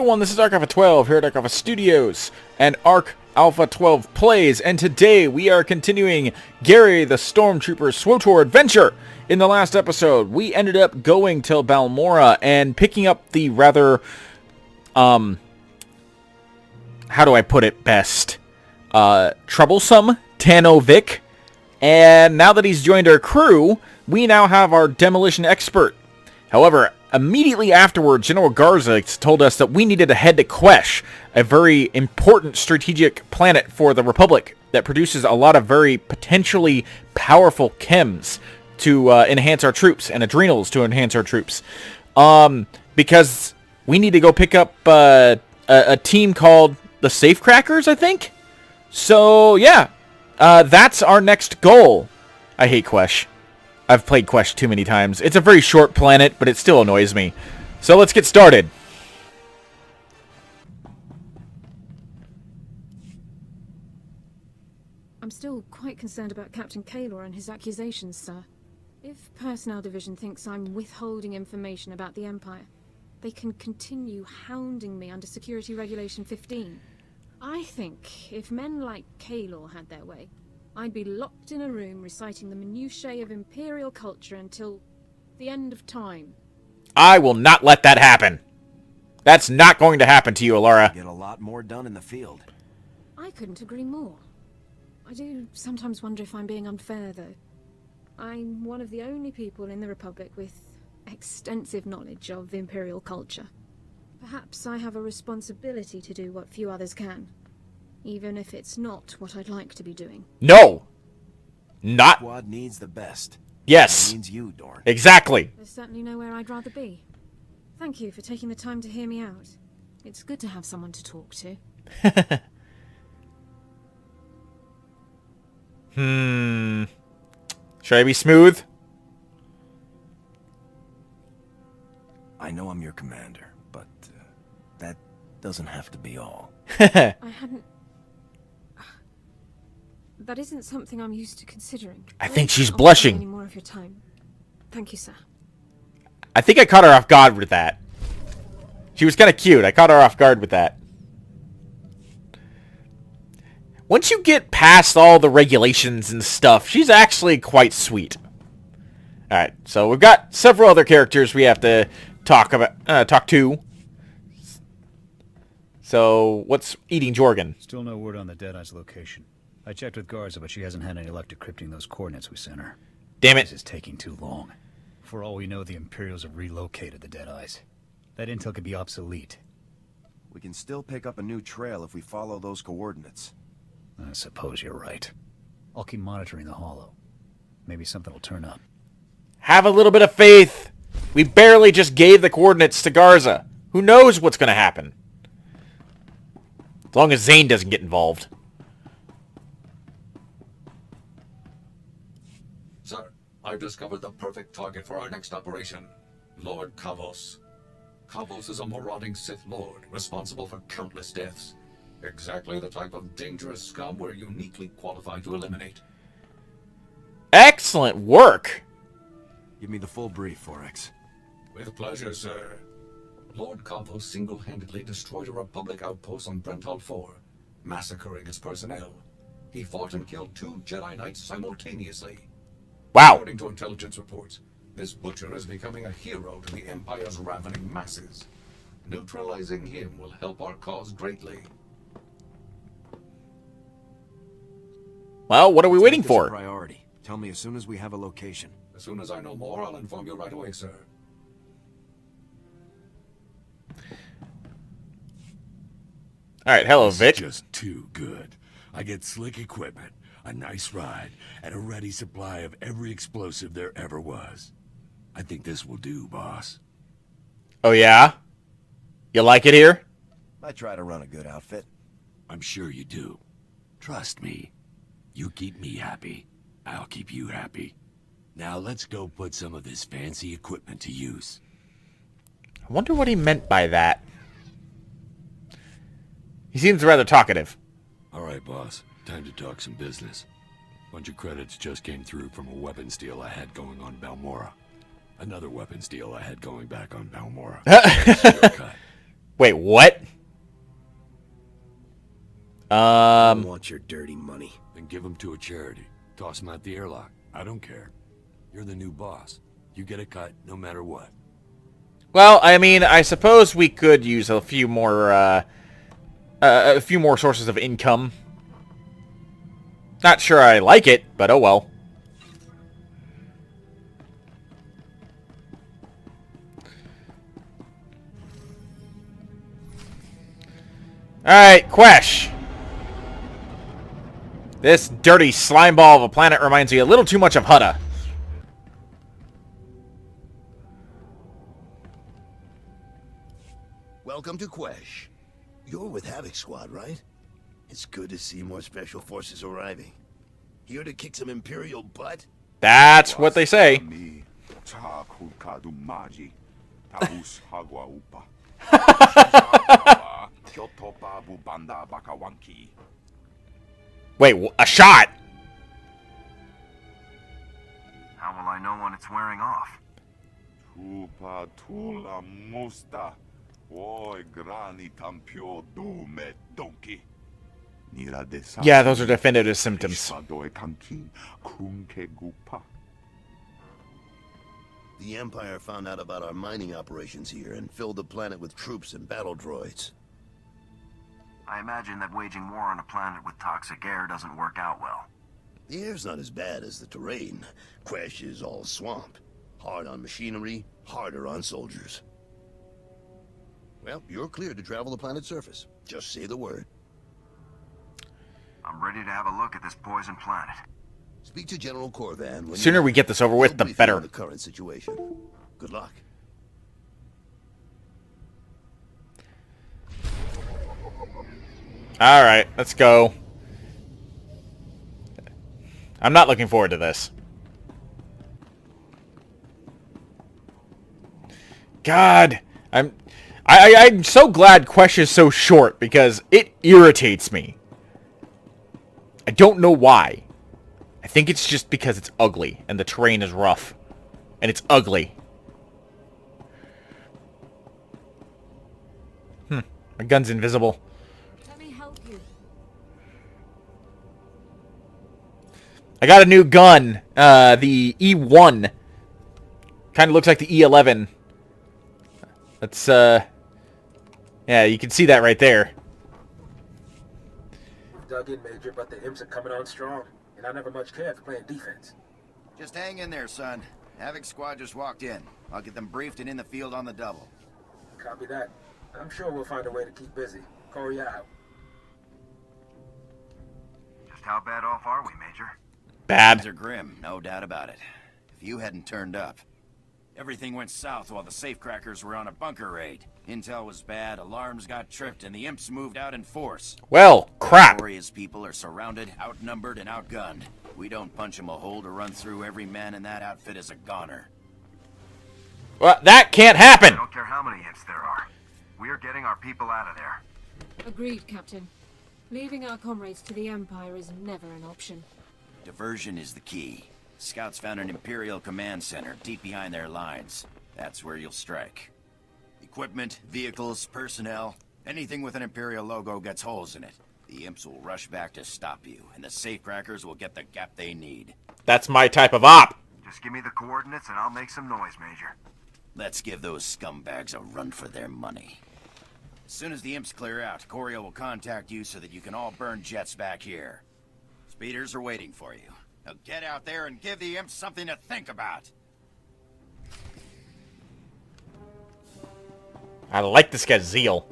everyone, this is Arc Alpha 12 here at Arc Alpha Studios and Arc Alpha 12 Plays, and today we are continuing Gary the Stormtrooper SWTOR adventure. In the last episode, we ended up going to Balmora and picking up the rather, how do I put it best, troublesome Tanno Vik, and now that he's joined our crew, we now have our demolition expert. However, immediately afterwards, General Garza told us that we needed to head to Quesh, a very important strategic planet for the Republic that produces a lot of very potentially powerful chems to enhance our troops, and adrenals to enhance our troops. Because we need to go pick up a team called the Safecrackers, I think? So, yeah, that's our next goal. I hate Quesh. I've played Quesh too many times. It's a very short planet, but it still annoys me. So let's get started. I'm still quite concerned about Captain Kaylor and his accusations, sir. If Personnel Division thinks I'm withholding information about the Empire, they can continue hounding me under Security Regulation 15. I think if men like Kaylor had their way, I'd be locked in a room reciting the minutiae of Imperial culture until the end of time. I will not let that happen. That's not going to happen to you, Alara. Get a lot more done in the field. I couldn't agree more. I do sometimes wonder if I'm being unfair, though. I'm one of the only people in the Republic with extensive knowledge of Imperial culture. Perhaps I have a responsibility to do what few others can. Even if it's not what I'd like to be doing. No! Not. Squad needs the best. Yes. That means you, Dorn. Exactly. There's certainly nowhere I'd rather be. Thank you for taking the time to hear me out. It's good to have someone to talk to. Should I be smooth? I know I'm your commander, but that doesn't have to be all. I hadn't... That isn't something I'm used to considering. I think she's blushing. Any more of your time. Thank you, sir. I think I caught her off guard with that. She was kind of cute. I caught her off guard with that. Once you get past all the regulations and stuff, she's actually quite sweet. Alright, so we've got several other characters we have to talk to. So, what's eating Jorgen? Still no word on the Deadeye's location. I checked with Garza, but she hasn't had any luck decrypting those coordinates we sent her. Damn it. This is taking too long. For all we know, the Imperials have relocated the Deadeyes. That intel could be obsolete. We can still pick up a new trail if we follow those coordinates. I suppose you're right. I'll keep monitoring the hollow. Maybe something will turn up. Have a little bit of faith. We barely just gave the coordinates to Garza. Who knows what's going to happen? As long as Zane doesn't get involved. Sir, I've discovered the perfect target for our next operation. Lord Kavos. Kavos is a marauding Sith Lord, responsible for countless deaths. Exactly the type of dangerous scum we're uniquely qualified to eliminate. Excellent work. Give me the full brief, Forex. With pleasure, sir. Lord Kavos single-handedly destroyed a Republic outpost on Brental 4, massacring its personnel. He fought and killed 2 Jedi Knights simultaneously. Wow. According to intelligence reports, this butcher is becoming a hero to the Empire's ravening masses. Neutralizing him will help our cause greatly. Well, what are we waiting Make this a for? priority. Tell me as soon as we have a location. As soon as I know more, I'll inform you right away, sir. Alright, hello, Vic. Just too good. I get slick equipment, a nice ride, and a ready supply of every explosive there ever was. I think this will do, boss. Oh, yeah? You like it here? I try to run a good outfit. I'm sure you do. Trust me. You keep me happy, I'll keep you happy. Now let's go put some of this fancy equipment to use. I wonder what he meant by that. He seems rather talkative. All right, boss. Time to talk some business. Bunch of credits just came through from a weapons deal I had going on Balmora. Another weapons deal I had going back on Balmora. Cut. Wait, what? I don't want your dirty money. Then give them to a charity. Toss them out the airlock. I don't care. You're the new boss. You get a cut no matter what. Well, I mean, I suppose we could use a few more sources of income. Not sure I like it, but oh well. Alright, Quesh. This dirty slimeball of a planet reminds me a little too much of Hutta. Welcome to Quesh. You're with Havoc Squad, right? It's good to see more special forces arriving. Here to kick some Imperial butt? That's what they say. Wait, a shot? How will I know when it's wearing off? Yeah, those are definitive symptoms. The Empire found out about our mining operations here and filled the planet with troops and battle droids. I imagine that waging war on a planet with toxic air doesn't work out well. The air's not as bad as the terrain. Quesh is all swamp. Hard on machinery, harder on soldiers. Well, you're cleared to travel the planet's surface. Just say the word. I'm ready to have a look at this poison planet. Speak to General Corvan. The sooner we get this over with, the better. The current situation. Good luck. Alright, let's go. I'm not looking forward to this. God, I'm so glad Quesh is so short because it irritates me. I don't know why. I think it's just because it's ugly and the terrain is rough. And it's ugly. My gun's invisible. Let me help you. I got a new gun. The E1. Kind of looks like the E11. That's, yeah, you can see that right there. Dug in, Major, but the imps are coming on strong, and I never much cared for playing defense. Just hang in there, son. Havoc Squad just walked in. I'll get them briefed and in the field on the double. Copy that. I'm sure we'll find a way to keep busy. Corey out. Just how bad off are we, Major? Bad. Things are grim, no doubt about it. If you hadn't turned up. Everything went south while the Safecrackers were on a bunker raid. Intel was bad, alarms got tripped, and the imps moved out in force. Well, crap. Glorious people are surrounded, outnumbered, and outgunned. We don't punch them a hole to run through. Every man in that outfit is a goner. Well, that can't happen. I don't care how many imps there are. We're getting our people out of there. Agreed, Captain. Leaving our comrades to the Empire is never an option. Diversion is the key. Scouts found an Imperial command center deep behind their lines. That's where you'll strike. Equipment, vehicles, personnel, anything with an Imperial logo gets holes in it. The imps will rush back to stop you, and the Safecrackers will get the gap they need. That's my type of op. Just give me the coordinates and I'll make some noise, Major. Let's give those scumbags a run for their money. As soon as the imps clear out, Corio will contact you so that you can all burn jets back here. Speeders are waiting for you. Now get out there and give the imps something to think about. I like this guy's zeal.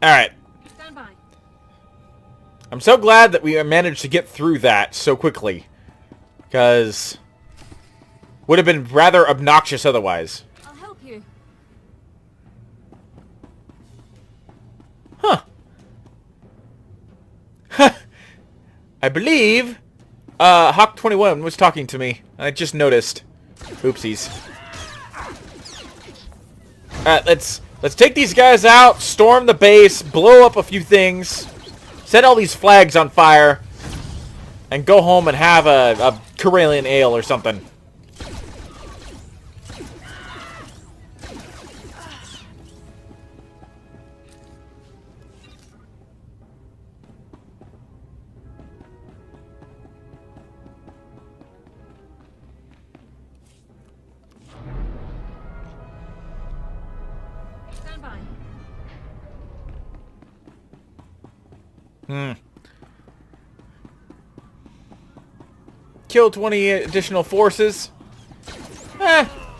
Alright. Stand by. I'm so glad that we managed to get through that so quickly. Because would have been rather obnoxious otherwise. I'll help you. Huh. I believe Hawk 21 was talking to me. I just noticed. Oopsies. Alright, let's take these guys out, storm the base, blow up a few things, set all these flags on fire, and go home and have a Corellian ale or something. Stand by. Kill 20 additional forces.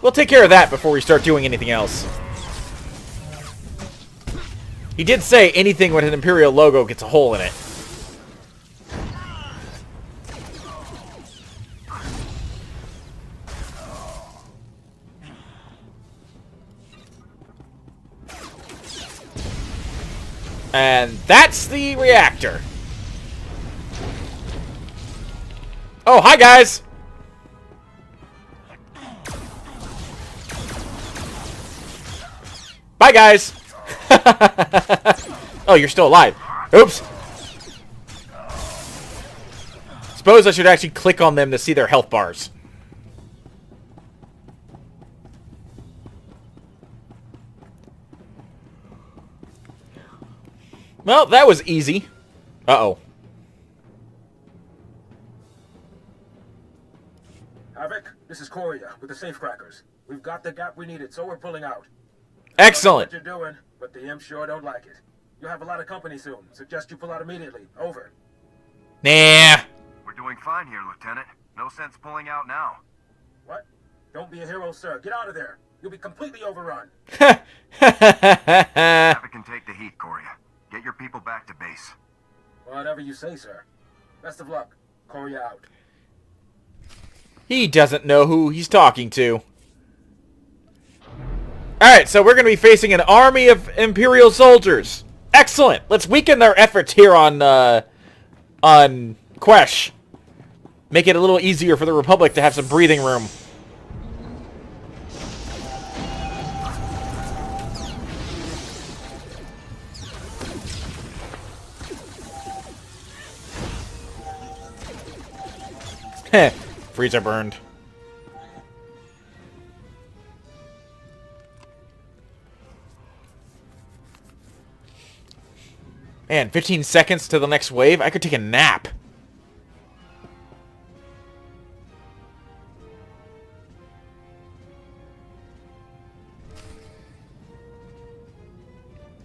We'll take care of that before we start doing anything else. He did say anything with an Imperial logo gets a hole in it. And that's the reactor. Oh, hi guys! Bye guys! Oh, you're still alive. Oops! Suppose I should actually click on them to see their health bars. Well, that was easy. Uh-oh. Havoc, this is Korea with the Safecrackers. We've got the gap we needed, so we're pulling out. Excellent. I don't know what you're doing, but the Imps sure don't like it. You'll have a lot of company soon. Suggest you pull out immediately. Over. Nah. We're doing fine here, Lieutenant. No sense pulling out now. What? Don't be a hero, sir. Get out of there. You'll be completely overrun. Havoc can take the heat, Korea. Get your people back to base. Whatever you say, sir. Best of luck. Korea out. He doesn't know who he's talking to. Alright, so we're going to be facing an army of Imperial soldiers. Excellent! Let's weaken their efforts here on Quesh. Make it a little easier for the Republic to have some breathing room. Heh. Freezer burned. Man, 15 seconds to the next wave? I could take a nap.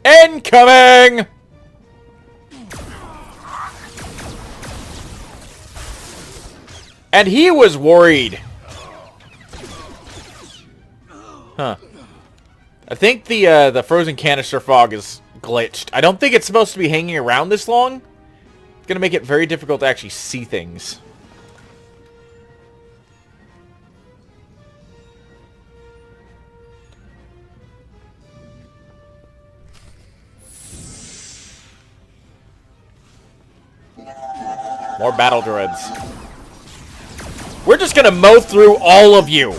Incoming! And he was worried. Huh. I think the frozen canister fog is glitched. I don't think it's supposed to be hanging around this long. It's gonna make it very difficult to actually see things. More battle droids. We're just gonna mow through all of you.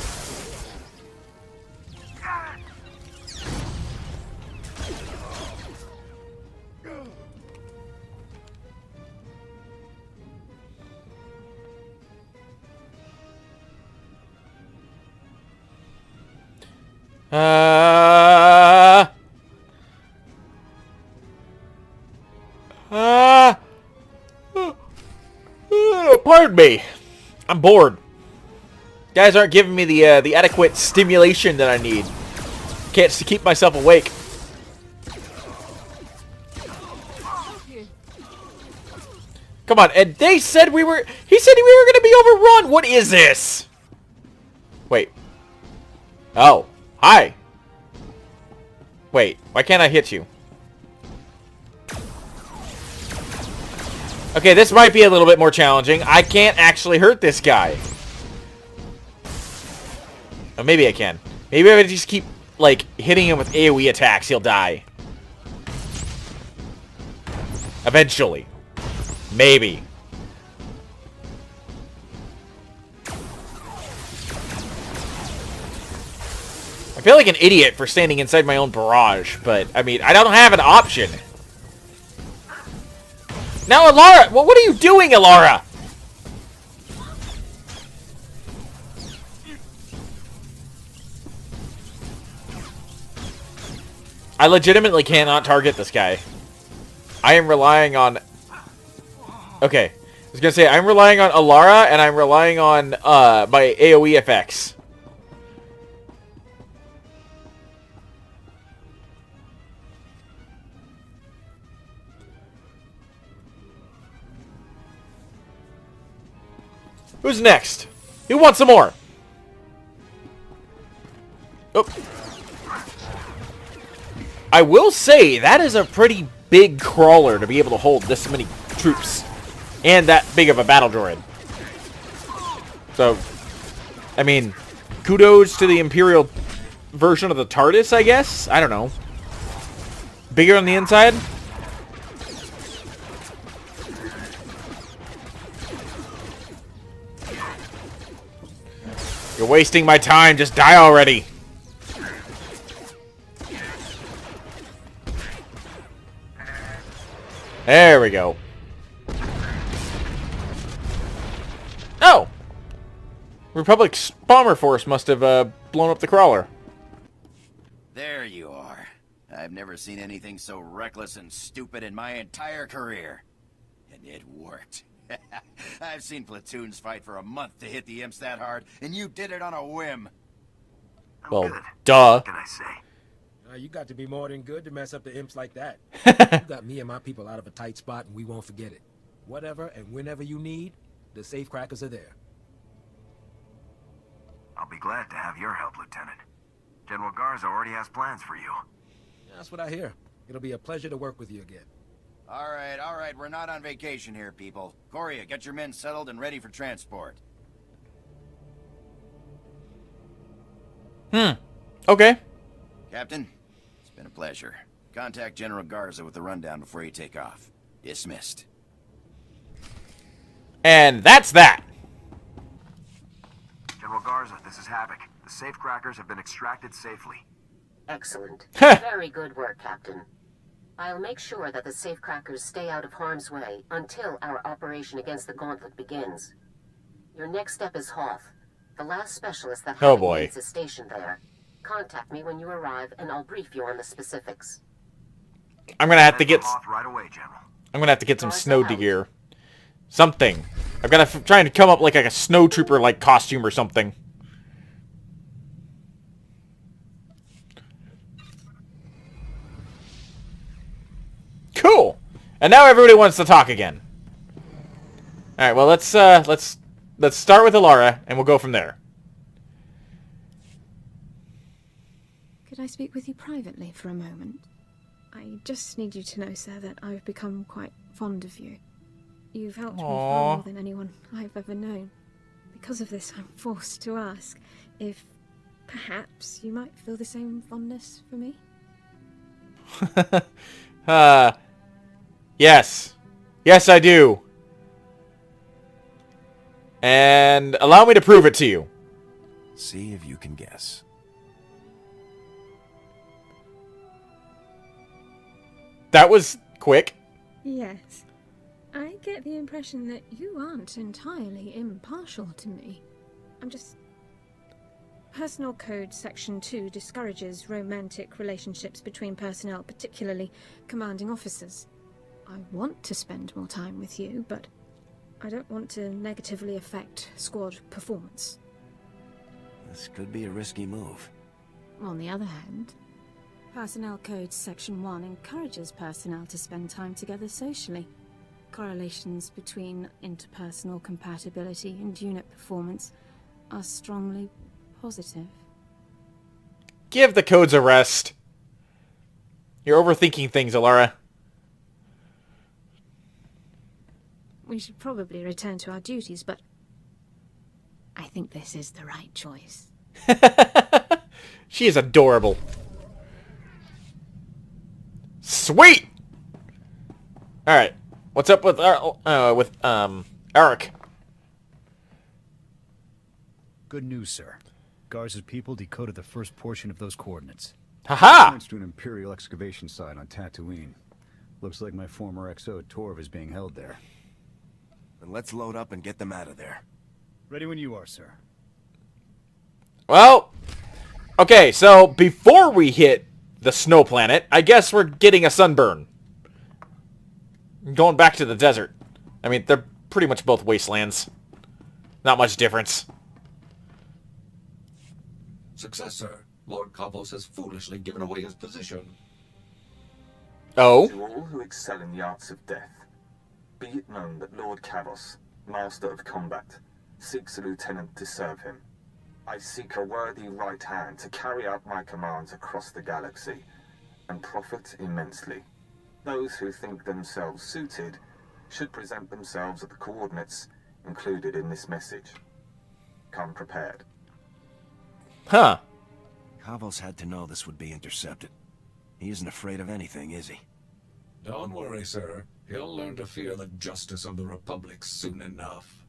Pardon me. I'm bored. Guys aren't giving me the adequate stimulation that I need. Can't keep myself awake. Come on, and they said we were... He said we were going to be overrun. What is this? Wait. Oh. Hi. Wait. Why can't I hit you? Okay, this might be a little bit more challenging. I can't actually hurt this guy. Oh, maybe I can. Maybe if I just keep, like, hitting him with AoE attacks, he'll die. Eventually. Maybe. feel like an idiot for standing inside my own barrage, but, I mean, I don't have an option. Now, Alara! Well, what are you doing, Alara? I legitimately cannot target this guy. I am relying on... Okay. I was gonna say, I'm relying on Alara, and I'm relying on, my AoE effects. Who's next? Who wants some more? Oh. I will say, that is a pretty big crawler to be able to hold this many troops. And that big of a battle droid. So, I mean, kudos to the Imperial version of the TARDIS, I guess? I don't know. Bigger on the inside? You're wasting my time, just die already. There we go. Oh! Republic's bomber force must have blown up the crawler. There you are. I've never seen anything so reckless and stupid in my entire career. And it worked. I've seen platoons fight for a month to hit the imps that hard, and you did it on a whim. Well, duh. What can I say? You got to be more than good to mess up the imps like that. You got me and my people out of a tight spot, and we won't forget it. Whatever and whenever you need, the Safecrackers are there. I'll be glad to have your help, Lieutenant. General Garza already has plans for you. That's what I hear. It'll be a pleasure to work with you again. All right, we're not on vacation here, people. Korea, get your men settled and ready for transport. Okay. Captain, it's been a pleasure. Contact General Garza with the rundown before you take off. Dismissed. And that's that. General Garza, this is Havoc. The Safecrackers have been extracted safely. Excellent. Very good work, Captain. I'll make sure that the Safecrackers stay out of harm's way until our operation against the Gauntlet begins. Your next step is Hoth, the last specialist that Oh boy. is stationed there. Contact me when you arrive, and I'll brief you on the specifics. I'm gonna have to get. Hoth right away, General. I'm gonna have to get some snow gear. Something. I've got to try and come up like a snow trooper like costume or something. Cool. And now everybody wants to talk again. All right. Well, let's start with Alara, and we'll go from there. Could I speak with you privately for a moment? I just need you to know, sir, that I've become quite fond of you. You've helped me far more than anyone I've ever known. Because of this, I'm forced to ask if perhaps you might feel the same fondness for me? Yes. Yes, I do. And allow me to prove it to you. See if you can guess. That was quick. Yes. I get the impression that you aren't entirely impartial to me. I'm just... Personnel Code Section 2 discourages romantic relationships between personnel, particularly commanding officers. I want to spend more time with you, but I don't want to negatively affect squad performance. This could be a risky move. On the other hand, Personnel Code Section 1 encourages personnel to spend time together socially. Correlations between interpersonal compatibility and unit performance are strongly positive. Give the codes a rest. You're overthinking things, Alara. We should probably return to our duties, but I think this is the right choice. She is adorable. Sweet! Alright. What's up with Eric? Good news, sir. Garza's people decoded the first portion of those coordinates. Haha! Points to an Imperial excavation site on Tatooine. Looks like my former SWTOR is being held there. Then let's load up and get them out of there. Ready when you are, sir. Well, okay, so before we hit the snow planet, I guess we're getting a sunburn. Going back to the desert. I mean, they're pretty much both wastelands. Not much difference. Success, sir. Lord Kavos has foolishly given away his position. Oh? To all who excel in the arts of death, be it known that Lord Kavos, Master of Combat, seeks a lieutenant to serve him. I seek a worthy right hand to carry out my commands across the galaxy, and profit immensely. Those who think themselves suited should present themselves at the coordinates included in this message. Come prepared. Huh. Kavos had to know this would be intercepted. He isn't afraid of anything, is he? Don't worry, sir. He'll learn to fear the justice of the Republic soon enough.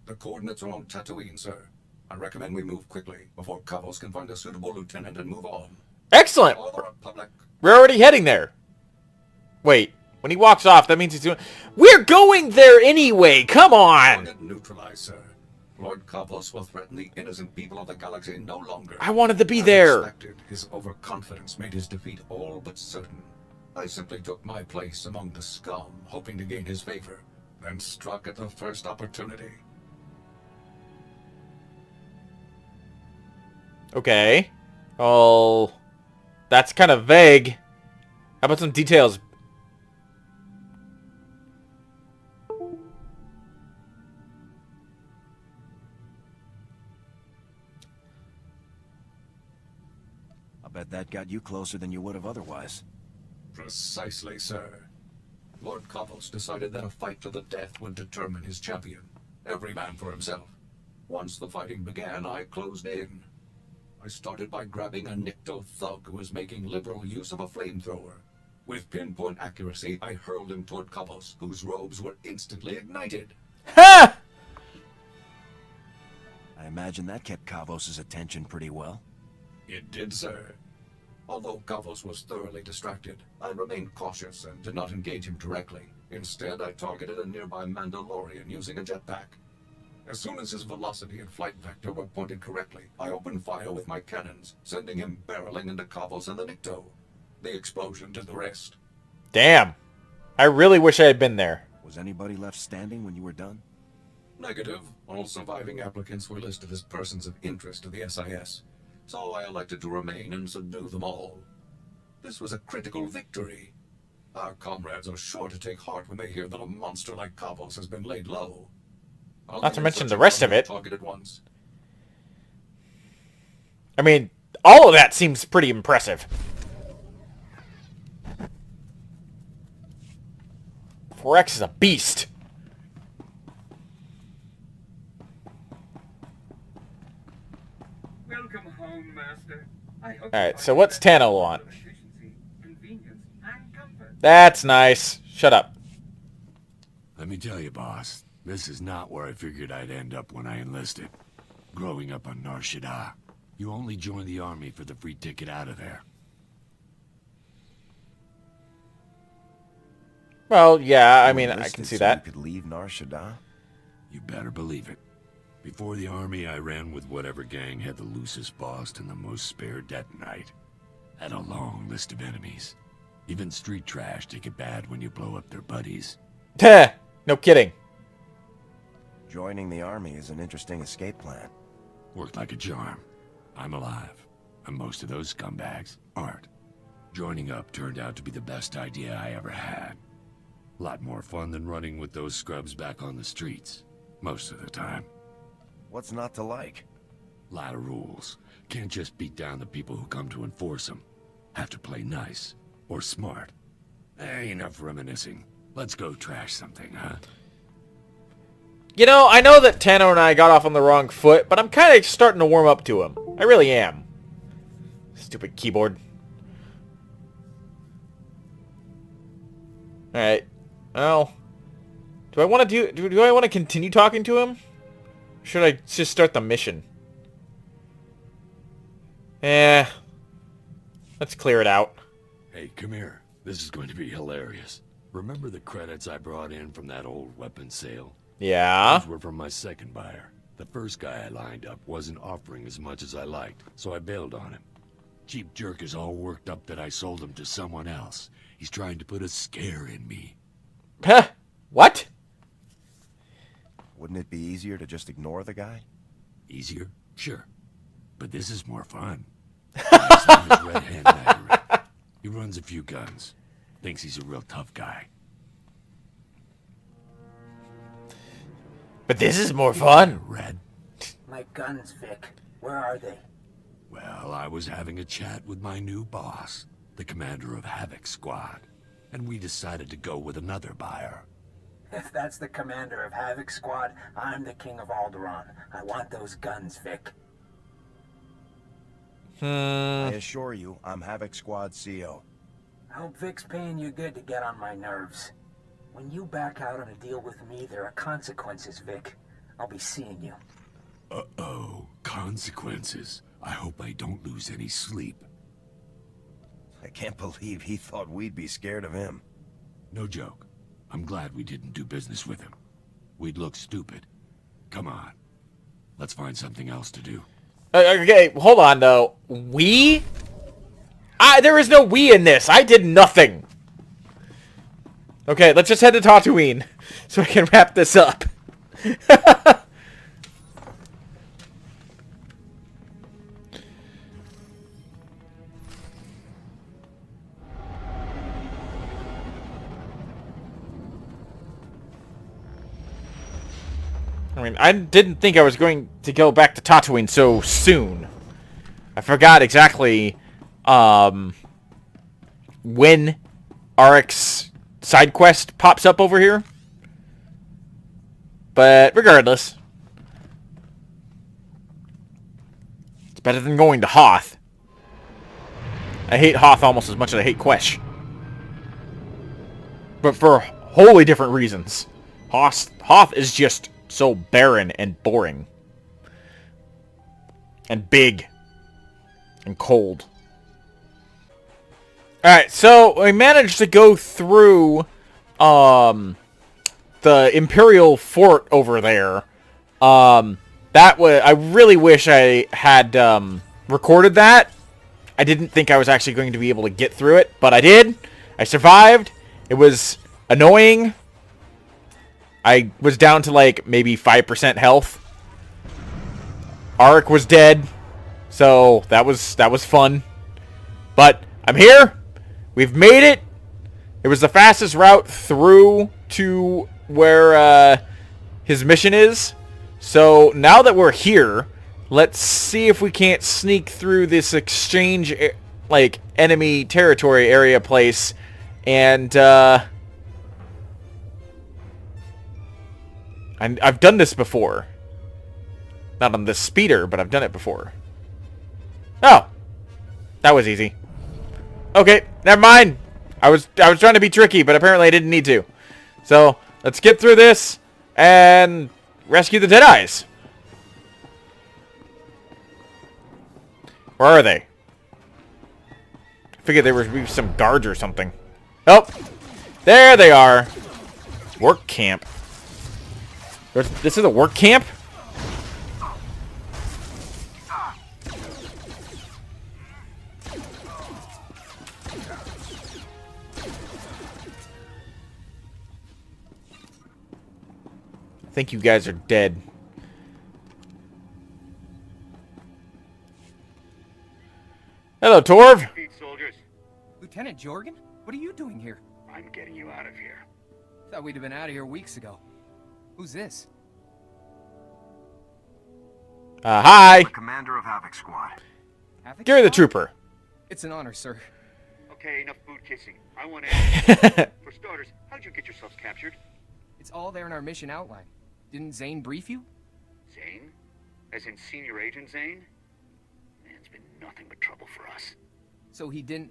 The coordinates are on Tatooine, sir. I recommend we move quickly before Kavos can find a suitable lieutenant and move on. Excellent! For the Republic. We're already heading there. Wait, when he walks off, that means he's doing... We're going there anyway! Come on! Target neutralized, sir. Lord Kavos will threaten the innocent people of the galaxy no longer. I wanted to be As there. expected, his overconfidence made his defeat all but certain. I simply took my place among the scum, hoping to gain his favor, then struck at the first opportunity. Okay. Well, that's kind of vague. How about some details? I bet that got you closer than you would have otherwise. Precisely, sir. Lord Kavos decided that a fight to the death would determine his champion. Every man for himself. Once the fighting began, I closed in. I started by grabbing a Nikto thug who was making liberal use of a flamethrower. With pinpoint accuracy, I hurled him toward Kavos, whose robes were instantly ignited. Ha! I imagine that kept Kavos' attention pretty well. It did, sir. Although Kavos was thoroughly distracted, I remained cautious and did not engage him directly. Instead, I targeted a nearby Mandalorian using a jetpack. As soon as his velocity and flight vector were pointed correctly, I opened fire with my cannons, sending him barreling into Kavos and the Nikto. The explosion did the rest. Damn. I really wish I had been there. Was anybody left standing when you were done? Negative. All surviving applicants were listed as persons of interest to the SIS, so I elected to remain and subdue them all. This was a critical victory. Our comrades are sure to take heart when they hear that a monster like Kavos has been laid low. Not to mention the rest of it. Targeted once. I mean, all of that seems pretty impressive. Rex is a beast. Welcome home, Master. Alright, so what's Tanno want? That's nice. Shut up. Let me tell you, boss, this is not where I figured I'd end up when I enlisted. Growing up on Nar Shaddaa, you only joined the army for the free ticket out of there. Well, yeah, I mean, I can see that. You could leave Nar Shaddaa? You better believe it. Before the army, I ran with whatever gang had the loosest boss and the most spare detonite. Had a long list of enemies. Even street trash take it bad when you blow up their buddies. Heh, no kidding. Joining the army is an interesting escape plan. Worked like a charm. I'm alive, and most of those scumbags aren't. Joining up turned out to be the best idea I ever had. A lot more fun than running with those scrubs back on the streets. Most of the time. What's not to like? Lot of rules. Can't just beat down the people who come to enforce them. Have to play nice. Or smart. Enough reminiscing. Let's go trash something, huh? You know, I know that Tanno and I got off on the wrong foot, but I'm kind of starting to warm up to him. I really am. Stupid keyboard. Alright. Well, do I want to do I want to continue talking to him? Or should I just start the mission? Let's clear it out. Hey, come here. This is going to be hilarious. Remember the credits I brought in from that old weapon sale? Yeah? Those were from my second buyer. The first guy I lined up wasn't offering as much as I liked, so I bailed on him. Cheap jerk is all worked up that I sold him to someone else. He's trying to put a scare in me. Huh? What? Wouldn't it be easier to just ignore the guy? Easier? Sure. But this is more fun. His name is Red Hand Maverick. He runs a few guns. Thinks he's a real tough guy. But this is more fun. Red. My guns, Vic. Where are they? Well, I was having a chat with my new boss, the commander of Havoc Squad, and we decided to go with another buyer. If that's the commander of Havoc Squad, I'm the king of Alderaan. I want those guns, Vic. I assure you, I'm Havoc Squad CO. I hope Vic's paying you good to get on my nerves. When you back out on a deal with me, there are consequences, Vic. I'll be seeing you. Uh-oh, consequences. I hope I don't lose any sleep. I can't believe he thought we'd be scared of him. No joke. I'm glad we didn't do business with him. We'd look stupid. Come on. Let's find something else to do. Okay, hold on, though. We? There is no we in this. I did nothing. Okay, let's just head to Tatooine so I can wrap this up. I mean, I didn't think I was going to go back to Tatooine so soon. I forgot exactly when Arek's side quest pops up over here. But regardless, it's better than going to Hoth. I hate Hoth almost as much as I hate Quesh. But for wholly different reasons. Hoth is just so barren and boring. And big. And cold. Alright, so we managed to go through the Imperial fort over there. That was, I really wish I had recorded that. I didn't think I was actually going to be able to get through it, but I did. I survived. It was annoying. I was down to like maybe 5% health. Arek was dead, so that was fun. But I'm here. We've made it. It was the fastest route through to where his mission is. So now that we're here, let's see if we can't sneak through this exchange, like, enemy territory area place. And I've done this before. Not on this speeder, but I've done it before. Oh, that was easy. Okay, never mind. I was trying to be tricky, but apparently I didn't need to. So let's get through this and rescue the Deadeyes. Where are they? I figured they were some guards or something. Oh, there they are. Work camp. This is a work camp? I think you guys are dead. Hello, Torv. Soldiers. Lieutenant Jorgen? What are you doing here? I'm getting you out of here. Thought we'd have been out of here weeks ago. Who's this? Hi. The commander of Havoc Squad. Havoc Gary the Squad? Trooper. It's an honor, sir. Okay, enough boot kissing. I want to ask. For starters, how'd you get yourselves captured? It's all there in our mission outline. Didn't Zane brief you? Zane? As in Senior Agent Zane? Man's been nothing but trouble for us. So he didn't...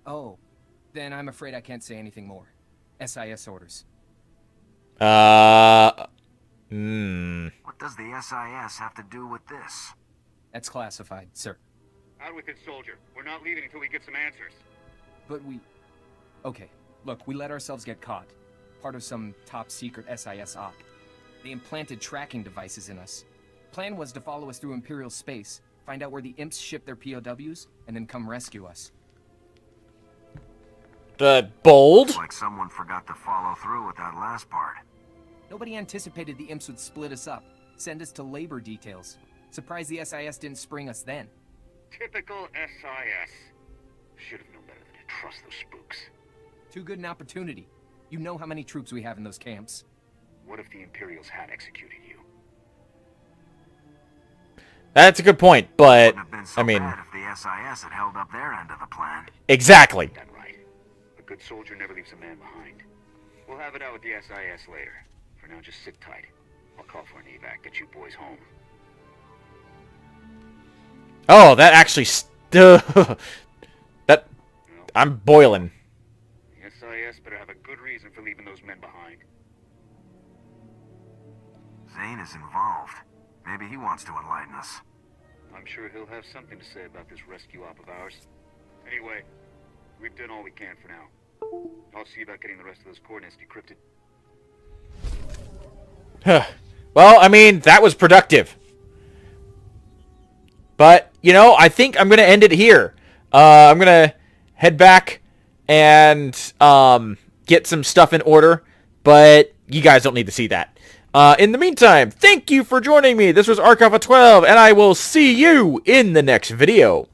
Oh. Then I'm afraid I can't say anything more. SIS orders. What does the SIS have to do with this? That's classified, sir. Out with it, soldier. We're not leaving until we get some answers. But we... Okay, look, we let ourselves get caught. Part of some top-secret SIS op. They implanted tracking devices in us. Plan was to follow us through Imperial space, find out where the imps ship their POWs, and then come rescue us. Bold? Looks like someone forgot to follow through with that last part. Nobody anticipated the imps would split us up, send us to labor details. Surprised the SIS didn't spring us then. Typical SIS. Should have known better than to trust those spooks. Too good an opportunity. You know how many troops we have in those camps. What if the Imperials had executed you? That's a good point, but, Wouldn't have been so I mean... bad if the SIS had held up their end of the plan. Exactly. That right. A good soldier never leaves a man behind. We'll have it out with the SIS later. For now, just sit tight. I'll call for an evac, get you boys home. Oh, that actually... that... I'm boiling. The SIS better have a good reason for leaving those men behind. Zane is involved. Maybe he wants to enlighten us. I'm sure he'll have something to say about this rescue op of ours. Anyway, we've done all we can for now. I'll see about getting the rest of those coordinates decrypted. Well, I mean, that was productive. But, you know, I think I'm going to end it here. I'm going to head back and get some stuff in order. But you guys don't need to see that. In the meantime, thank you for joining me. This was Ark Alpha 12, and I will see you in the next video.